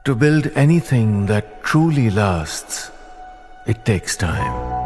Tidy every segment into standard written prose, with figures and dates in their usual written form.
To build anything that truly lasts, it takes time.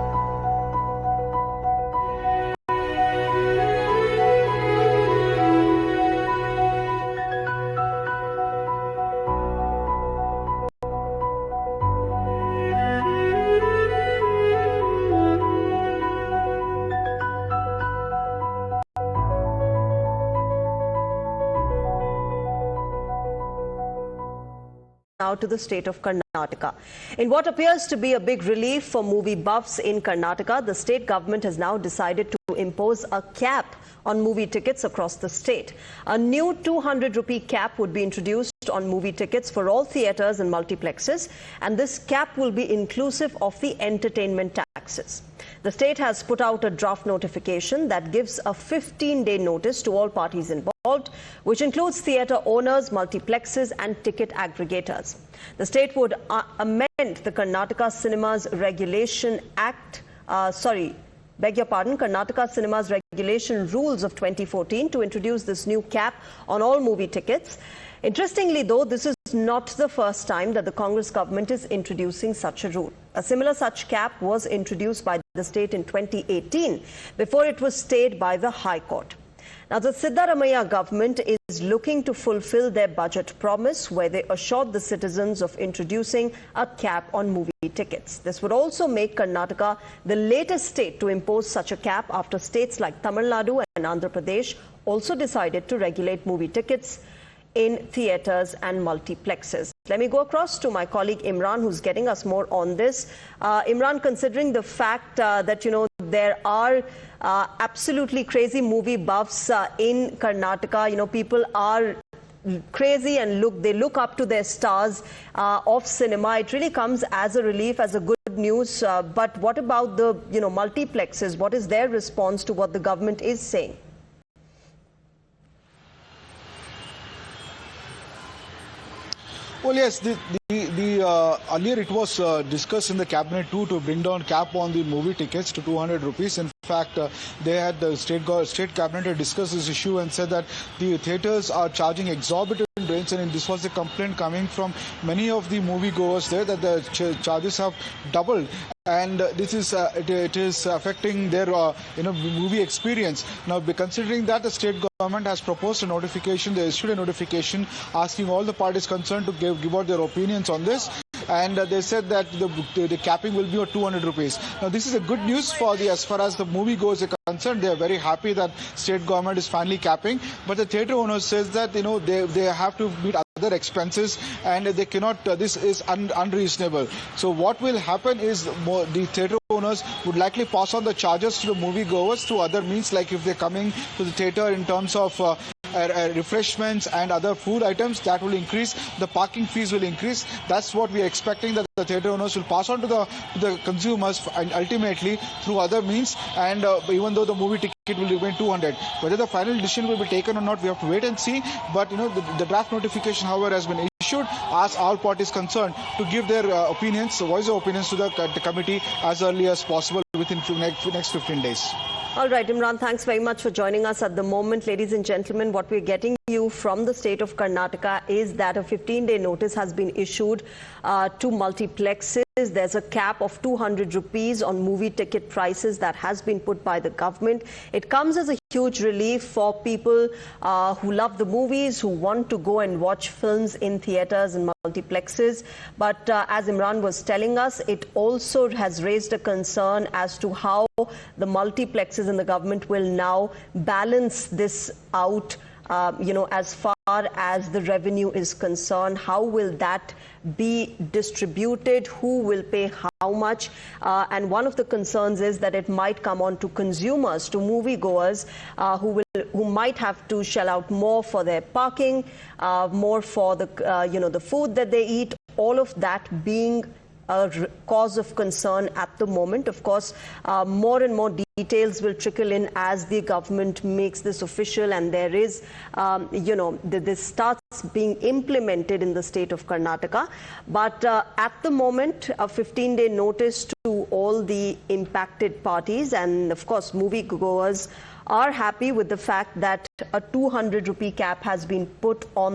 Now to the state of Karnataka. In what appears to be a big relief for movie buffs in Karnataka, the state government has now decided to impose a cap on movie tickets across the state. A new 200 rupee cap would be introduced on movie tickets for all theatres and multiplexes, and this cap will be inclusive of the entertainment taxes. The state has put out a draft notification that gives a 15-day notice to all parties involved, which includes theatre owners, multiplexes and ticket aggregators. The state would amend the Karnataka Cinemas Regulation Karnataka Cinemas Regulation Rules of 2014 to introduce this new cap on all movie tickets. Interestingly, though, this is not the first time that the Congress government is introducing such a rule. A similar such cap was introduced by the state in 2018 before it was stayed by the High Court. Now, the Sidda government is looking to fulfill their budget promise, where they assured the citizens of introducing a cap on movie tickets. This would also make Karnataka the latest state to impose such a cap after states like Tamil Nadu and Andhra Pradesh also decided to regulate movie tickets in theatres and multiplexes. Let me go across to my colleague Imran, who's getting us more on this. Imran, considering the fact that, there are absolutely crazy movie buffs in Karnataka, people are crazy and they look up to their stars of cinema. It really comes as a relief, as a good news. But what about the, multiplexes? What is their response to what the government is saying? Well, yes, earlier it was discussed in the cabinet too to bring down cap on the movie tickets to 200 rupees. In fact, the state cabinet had discussed this issue and said that the theatres are charging exorbitant rates, and this was a complaint coming from many of the moviegoers there that the charges have doubled. And this is it is affecting their movie experience. Now, considering that, the state government has proposed a notification. They issued a notification asking all the parties concerned to give out their opinions on this. And they said that the capping will be at 200 rupees. Now, this is a good news for as far as the moviegoers are concerned. They are very happy that state government is finally capping. But the theatre owners says that they have to meet other expenses, and they cannot. This is unreasonable. So what will happen is the theatre owners would likely pass on the charges to the moviegoers through other means, like if they're coming to the theatre in terms of refreshments and other food items, that will increase. The parking fees will increase. That's what we are expecting, that the theatre owners will pass on to the consumers, and ultimately through other means. And even though the movie ticket will remain 200, whether the final decision will be taken or not, we have to wait and see. But the draft notification, however, has been issued. Ask all parties concerned to give their opinions, voice their opinions to the committee as early as possible within next 15 days. All right, Imran, thanks very much for joining us at the moment. Ladies and gentlemen, what we're getting you from the state of Karnataka is that a 15-day notice has been issued to multiplexes. There's a cap of 200 rupees on movie ticket prices that has been put by the government. It comes as a huge relief for people who love the movies, who want to go and watch films in theatres and multiplexes. But as Imran was telling us, it also has raised a concern as to how the multiplexes and the government will now balance this out. As far as the revenue is concerned, how will that be distributed? Who will pay how much? And one of the concerns is that it might come on to consumers, to moviegoers, who might have to shell out more for their parking, more for the the food that they eat. All of that being a cause of concern at the moment. Of course, more and more details will trickle in as the government makes this official, and there is, this starts being implemented in the state of Karnataka. But at the moment, a 15-day notice to all the impacted parties, and of course, moviegoers are happy with the fact that a 200 rupee cap has been put on